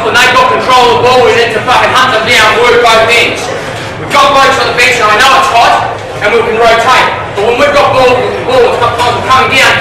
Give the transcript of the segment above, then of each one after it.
when they've got control of the ball, we need to fucking hunt them down, work both ends. We've got blokes on the bench, and I know it's hot, and we can rotate. But when we've got balls coming down,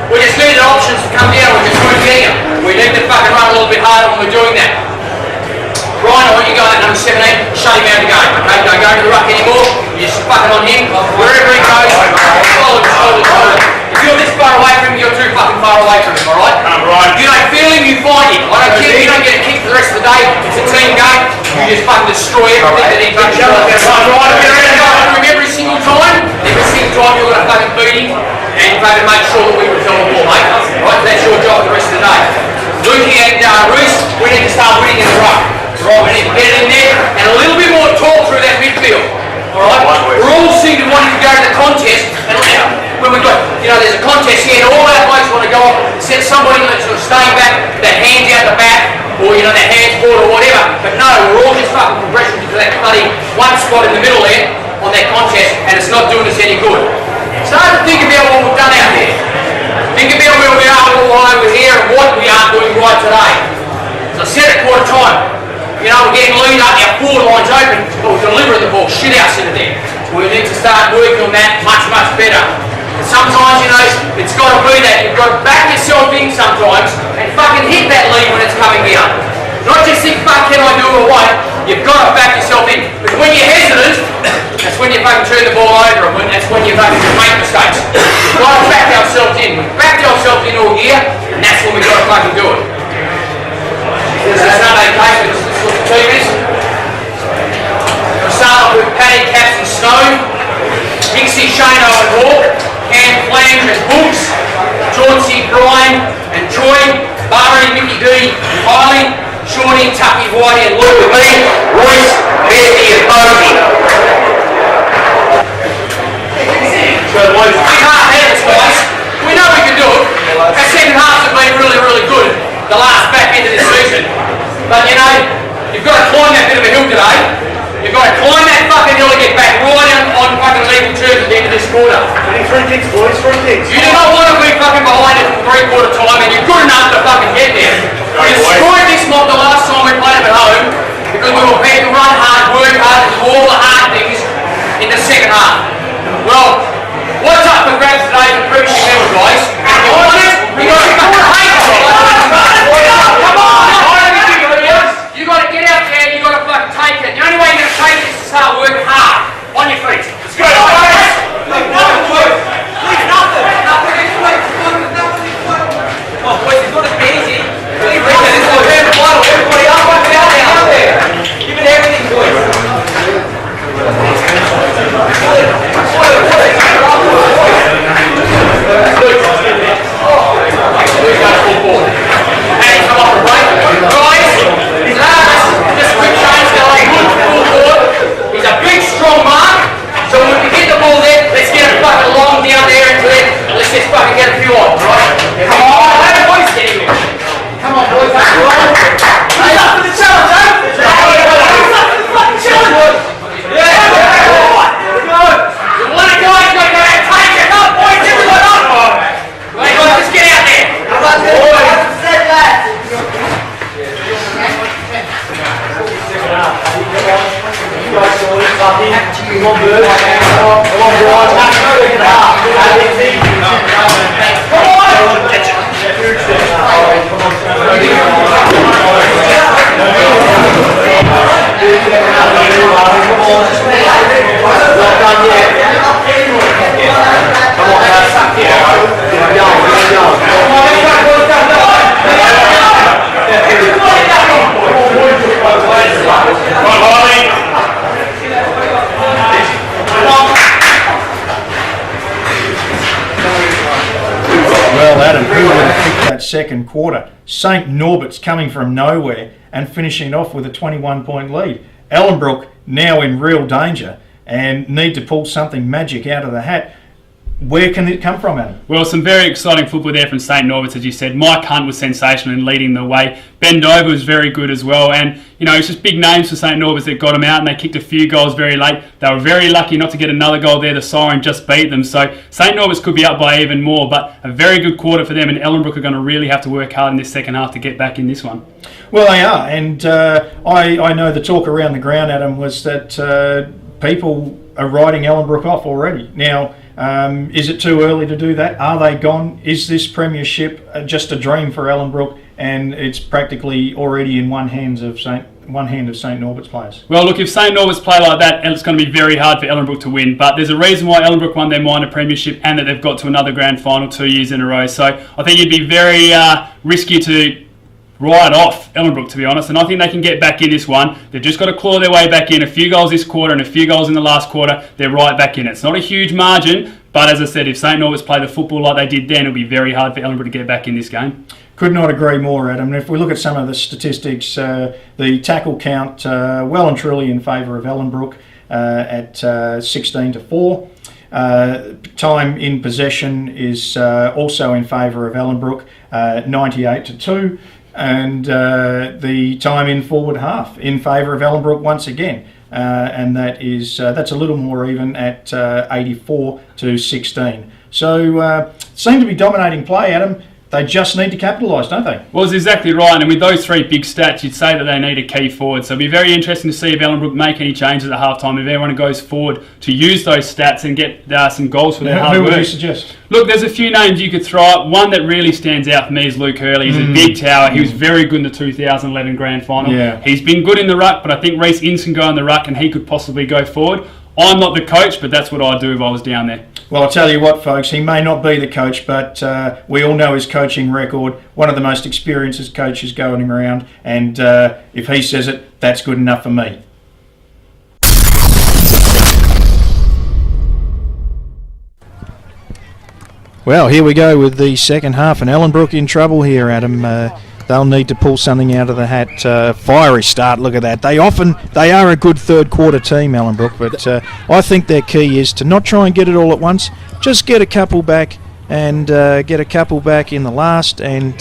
we just need options to come down, we just weren't getting them. We need to fucking run a little bit harder when we're doing that. Ryan, I want you going at number 17, shut him out of the game, okay? Don't go to the ruck anymore, you're just fucking on him. Wherever he goes, solid. If you're this far away from him, you're too fucking far away from him, alright? If you don't feel him, you find him. I don't care if you don't get a kick for the rest of the day, it's a team game, you just fucking destroy everything that he touches. Every single time you're going to fucking beat him, and you've got to make sure that we return the ball, mate. Right? That's your job the rest of the day. Looking at Reece, we need to start winning in the ruck. Right, we need to get it in there, and a little bit more talk through that midfield. Alright? We're all seen to wanting to go to the contest, and when we've got, there's a contest here, and all our blokes want to go off, set somebody that's sort of staying back, their hands out the back, or their hands forward or whatever. But no, we're all just fucking progressing to that bloody one spot in the middle there, on that contest, and it's not doing us any good. Start to think about what we've done out there. Think about where we are all over here and what we aren't doing right today. So I said at quarter time, we're getting lead up, our forward line's open, but we're delivering the ball shit out into there. We need to start working on that much better. And sometimes, it's got to be that you've got to back yourself in sometimes and fucking hit that lead when it's coming down. Not just think, fuck, can I do it or what? You've got to back yourself in. Because when you're hesitant, that's when you fucking turn the ball over, and that's when you fucking make mistakes. We've got to back ourselves in. We've backed ourselves in all year, and that's when we've got to fucking do it. This is Sunday case, but this is what the team is. We'll start off with Paddy, Caps and Stone, Dixie, Shano and Hawk, Cam, Flange and Books, Chauncey, Brian and Troy, Barry, Mickey D, Kylie, Shawnee, Tucky, Whitey and Luke with me, Royce, Bethany and Posey. Big half ahead of us, guys. We know we can do it. Our second halves have been really good. The last back end of the season. But you've got to climb that bit of a hill today. You've got to climb that fucking hill and get back right on fucking legal terms at the end of this quarter. Three kicks, boys, three kicks. You do not want to be fucking behind it for three-quarter time, and you're good enough to fucking get there. We destroyed this mob the last time we played them at home because we were prepared to run hard, work hard, and do all the hard things in the second half. Well, what's up for grabs today for premiership level, guys? If you want it, you got to fucking hate it. Come on! You got to get out there and you got to fucking take it. The only way you're going to take it is to start working hard. On your feet. Let's go, guys! Leave nothing, boys. Leave nothing. Oh, boys, it's got to be easy. Leave nothing. This is what we're vital. Everybody up, out there. Give it everything, boys. He's a big, strong mark. So when we get the ball there, let's get it fucking long down there into it. Let's just fucking get a few on, right? Come on, let the boys get in here. Come on, boys. Hey, up for the challenge, eh? Up for the fucking challenge. Yeah, good. You want it, guys? Go there and take it. Come on, boys. Everyone up. Right, guys, let's get out there. Come on, boys. Set that. Well, Adam, who would have picked that second quarter? St. Norbert's coming from nowhere and finishing off with a 21-point lead. Ellenbrook now in real danger and need to pull something magic out of the hat. where can it come from, Adam? Well, some very exciting football there from St Norbert's, as you said. Mike Hunt was sensational in leading the way. Ben Dover was very good as well. And, it's just big names for St Norbert's that got them out, and they kicked a few goals very late. They were very lucky not to get another goal there. The siren just beat them. So St Norbert's could be up by even more, but a very good quarter for them, and Ellenbrook are going to really have to work hard in this second half to get back in this one. Well, they are. And I know the talk around the ground, Adam, was that people are writing Ellenbrook off already. Now, is it too early to do that? Are they gone? Is this premiership just a dream for Ellenbrook, and it's practically already in one hand of St Norbert's players? Well, look, if St Norbert's play like that, it's going to be very hard for Ellenbrook to win. But there's a reason why Ellenbrook won their minor premiership and that they've got to another grand final 2 years in a row. So I think it'd be very risky to write off Ellenbrook, to be honest, and I think they can get back in this one. They've just got to claw their way back in. A few goals this quarter and a few goals in the last quarter, they're right back in it. It's not a huge margin, but as I said, if St Norbert's play the football like they did then, it'll be very hard for Ellenbrook to get back in this game. Could not agree more, Adam. If we look at some of the statistics, the tackle count well and truly in favour of Ellenbrook at 16-4. Time in possession is also in favour of Ellenbrook, 98-2. And the time in forward half in favour of Ellenbrook once again, and that's a little more even at 84-16. So seem to be dominating play, Adam. They just need to capitalise, don't they? Well, it's exactly right. And with those three big stats, you'd say that they need a key forward. So it'll be very interesting to see if Ellenbrook make any changes at half-time, if everyone goes forward to use those stats and get some goals for their hard work. Who would you suggest? Look, there's a few names you could throw up. One that really stands out for me is Luke Hurley. He's a big tower. He was very good in the 2011 Grand Final. Yeah. He's been good in the ruck, but I think Reece Ince can go in the ruck and he could possibly go forward. I'm not the coach, but that's what I'd do if I was down there. Well, I'll tell you what, folks, he may not be the coach, but we all know his coaching record. One of the most experienced coaches going around, and if he says it, that's good enough for me. Well, here we go with the second half, and Ellenbrook in trouble here, Adam. They'll need to pull something out of the hat. Fiery start, look at that. They are a good third quarter team, Ellenbrook, but I think their key is to not try and get it all at once. Just get a couple back and get a couple back in the last and,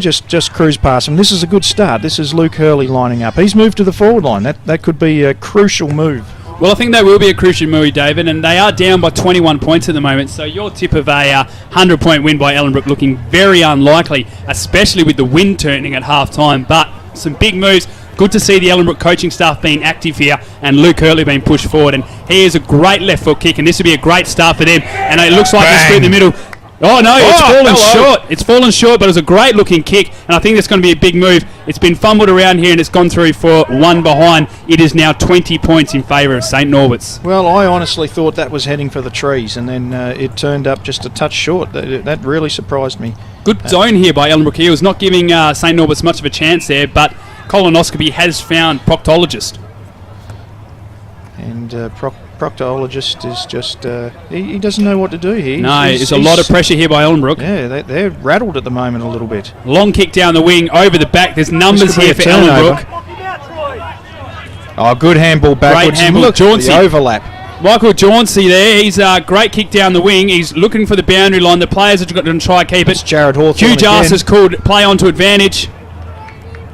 just cruise past them. This is a good start. This is Luke Hurley lining up. He's moved to the forward line. That could be a crucial move. Well, I think that will be a crucial move, David, and they are down by 21 points at the moment, so your tip of a 100-point win by Ellenbrook looking very unlikely, especially with the wind turning at half-time, but some big moves. Good to see the Ellenbrook coaching staff being active here and Luke Hurley being pushed forward, and he is a great left foot kick, and this will be a great start for them, and it looks like it's through the middle. Oh no, it's fallen short. It's fallen short, but it was a great looking kick, and I think that's going to be a big move. It's been fumbled around here and it's gone through for one behind. It is now 20 points in favour of St Norbert's. Well, I honestly thought that was heading for the trees, and then it turned up just a touch short. That really surprised me. Good zone here by Ellenbrook Eels, not giving St Norbert's much of a chance there, but colonoscopy has found proctologist. And proctologist is just he doesn't know what to do here. No, there's a lot of pressure here by Ellenbrook. Yeah, they're rattled at the moment a little bit. Long kick down the wing, over the back. There's numbers here for Ellenbrook. Oh, good handball backwards. Great handball, Jauncey. The overlap. Michael Jauncey there. He's a great kick down the wing. He's looking for the boundary line. The players are going to try to keep it. It's Jared Hawthorne. Hugh Jas has called play onto advantage.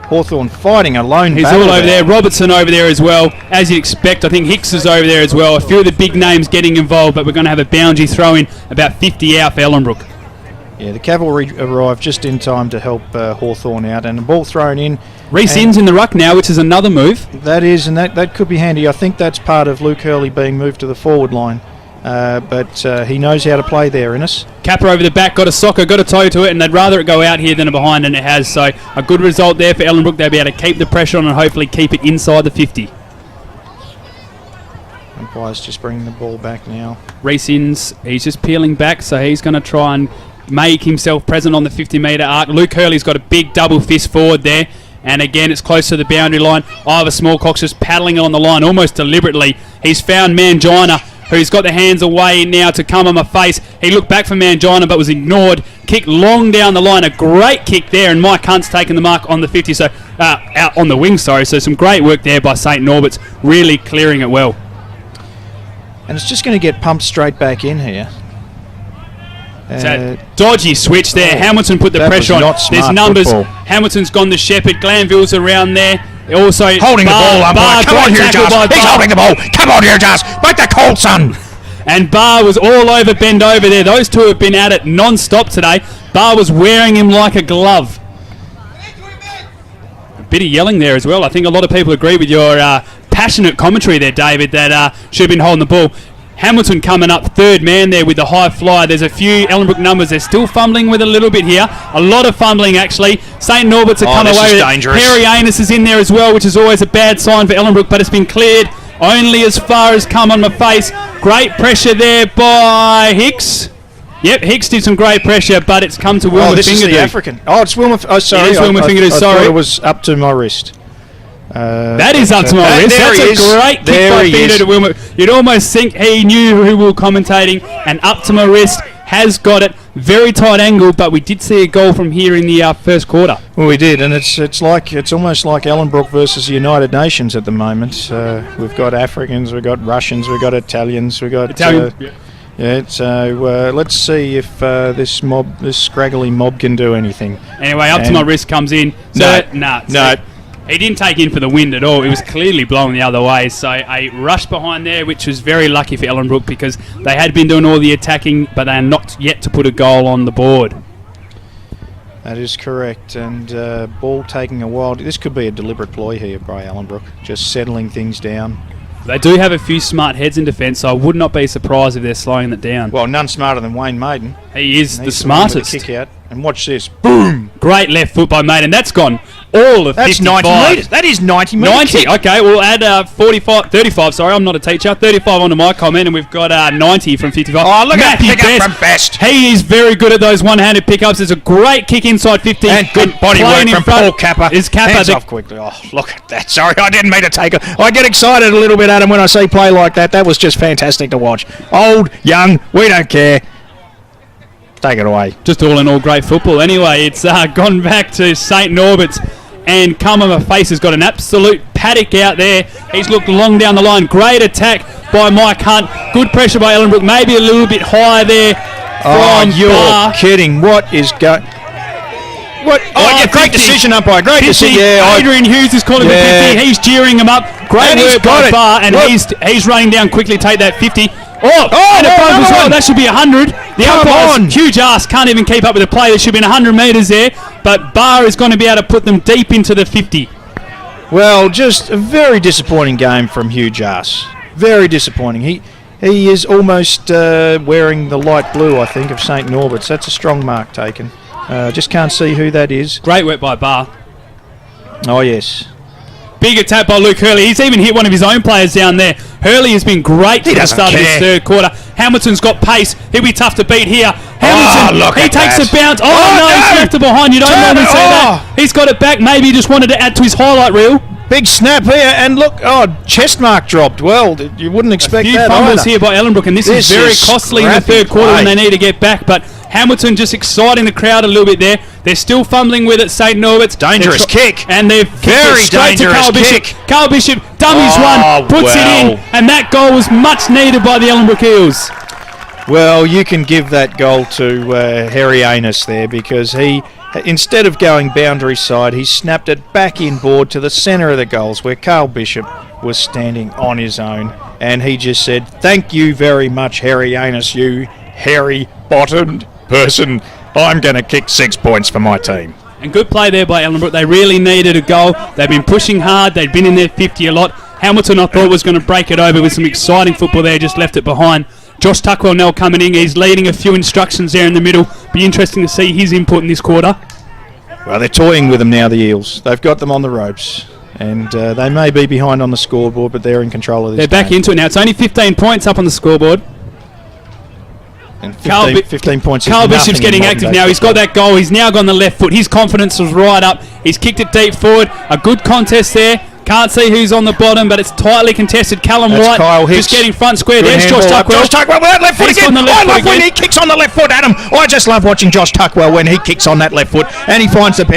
Hawthorne fighting a lone He's all over there. Robertson over there as well. As you'd expect, I think Hicks is over there as well. A few of the big names getting involved, but we're going to have a boundary throw in about 50 out for Ellenbrook. Yeah, the cavalry arrived just in time to help Hawthorne out, and the ball thrown in. Reece Ince in the ruck now, which is another move. That is, and that could be handy. I think that's part of Luke Hurley being moved to the forward line. But he knows how to play there, Innes. Capper over the back, got a socker, got a toe to it, and they'd rather it go out here than a behind, and it has. So a good result there for Ellenbrook. They'll be able to keep the pressure on and hopefully keep it inside the 50. Umpire's just bringing the ball back now. Reece Ince, he's just peeling back, so he's going to try and make himself present on the 50-metre arc. Luke Hurley's got a big double fist forward there. And again, it's close to the boundary line. Ivor Smallcock's just paddling it on the line almost deliberately. He's found Mangina, who's got the hands away now to come on my face. He looked back for Mangina but was ignored. Kick long down the line. A great kick there, and Mike Hunt's taken the mark on the 50, so out on the wing, sorry. So some great work there by St Norbert's, really clearing it well. And it's just going to get pumped straight back in here. So dodgy switch there. Hamilton put the that pressure was on. not There's smart numbers. football. Hamilton's gone to Shepherd. Glanville's around there. Also Holding the ball, umpire. Come on, Hugh Joss. He's holding the ball. Come on, Hugh Joss. Make the call, son. And Barr was all over bend over there. Those two have been at it non-stop today. Barr was wearing him like a glove. A bit of yelling there as well. I think a lot of people agree with your passionate commentary there, David, that should have been holding the ball. Hamilton coming up third man there with the high fly. There's a few Ellenbrook numbers. They're still fumbling with a little bit here. A lot of fumbling, actually. St. Norbert's have come away with dangerous. it. Harry Anus is in there as well, which is always a bad sign for Ellenbrook, but it's been cleared only as far as come on my face. Great pressure there by Hicks. Yep, Hicks did some great pressure, but it's come to Wilma this is the Fingerdo. African. Oh, it's Wilma. Oh, sorry. It is Wilma Fingerdo, I sorry. thought it was up to my wrist. That is up to my wrist. There That's he a is. great kick There by he Fingerdo is. to Wilma. You'd almost think he knew who we were commentating, and up to my wrist has got it. Very tight angle, but we did see a goal from here in the first quarter. Well, we did, and it's almost like Ellenbrook versus the United Nations at the moment. We've got Africans, we've got Russians, we've got Italians, we've got Italian. yeah. So let's see if this scraggly mob can do anything. Anyway, up to And- my wrist comes in. No. So he didn't take in for the wind at all. It was clearly blowing the other way. So a rush behind there, which was very lucky for Ellenbrook because they had been doing all the attacking, but they are not yet to put a goal on the board. That is correct, and ball taking a while. This could be a deliberate ploy here by Ellenbrook, just settling things down. They do have a few smart heads in defence, so I would not be surprised if they're slowing it down. Well, none smarter than Wayne Maiden. He is the He's one with smartest. kick out, and watch this. Boom! Great left foot by Maiden. That's gone all of That's 55. 90 metres. That is 90 metres. 90. Okay, we'll add 35. Sorry, I'm not a teacher. 35 onto my comment, and we've got 90 from 55. Oh, look at that Matthew pick up from Best. He is very good at those one-handed pickups. There's a great kick inside 50. And good body work playing in from front Paul Kappa. Is Kappa Hands the- off quickly. Oh, look at that. Sorry, I didn't mean to take it. I get excited a little bit, Adam, when I see play like that. That was just fantastic to watch. Old, young, we don't care. Take it away. Just all in all, great football. Anyway, it's gone back to St. Norbert's, and Kamama Face has got an absolute paddock out there. He's looked long down the line. Great attack by Mike Hunt. Good pressure by Ellenbrook. Maybe a little bit high there from You're Barr. kidding. What is going... What? Oh, yeah, great 50. decision, umpire. Great 50. decision. Yeah, Adrian Hughes is calling Yeah. for 50. He's jeering him up. Great And he's work got by it. Barr, and Look. he's running down quickly. Take that 50. And a no, bump as another well. one. That should be 100. The Come umpire's on. huge ass can't even keep up with the play. There should be 100 metres there, but Barr is going to be able to put them deep into the 50. Well, just a very disappointing game from Hugh Jas. Very disappointing. He is almost wearing the light blue, I think, of St. Norbert's. That's a strong mark taken. Just can't see who that is. Great work by Barr. Oh, yes. Big attack by Luke Hurley. He's even hit one of his own players down there. Hurley has been great for the doesn't start of care. his third quarter. Hamilton's got pace. He'll be tough to beat here. Hamilton, look he at takes that. a bounce. Oh, Oh, no, he's no. left it behind. You don't Turn normally it. see that. Oh. He's got it back. Maybe he just wanted to add to his highlight reel. Big snap here, and look, chest mark dropped. Well, you wouldn't expect Few that fumbles either. here by Ellenbrook, and this is This very is costly in the scrappy third quarter when play. they need to get back. But Hamilton just exciting the crowd a little bit there. They're still fumbling with it. St. Norbert's Dangerous kick. and they've kicked Very it straight to dangerous Carl Bishop. kick. Carl Bishop dummies one, puts it in, and that goal was much needed by the Ellenbrook Eels. Well, you can give that goal to Harry Anus there, because he, instead of going boundary side, he snapped it back inboard to the centre of the goals where Carl Bishop was standing on his own, and he just said, "Thank you very much, Harry Anus, you hairy-bottomed person. I'm going to kick 6 points for my team." And good play there by Ellenbrook. They really needed a goal. They've been pushing hard. They'd been in their 50 a lot. Hamilton, I thought, was going to break it over with some exciting football there, just left it behind. Josh Tuckwell now coming in. He's leading a few instructions there in the middle. Be interesting to see his input in this quarter. Well, they're toying with them now, the Eels. They've got them on the ropes, and they may be behind on the scoreboard, but they're in control of this They're back game. into it now. It's only 15 points up on the scoreboard. And Carl 15 points is Carl nothing Bishop's in getting modern active day now. He's got football. that goal. He's now gone the left foot. His confidence was right up. He's kicked it deep forward. A good contest there. Can't see who's on the bottom, but it's tightly contested. Callum That's White Kyle Hicks. just getting front square. Good There's Josh handball up. Tuckwell. Josh Tuckwell with that left foot He's again. on the left I foot love when again. he kicks on the left foot, Adam. I just love watching Josh Tuckwell when he kicks on that left foot, and he finds the pound.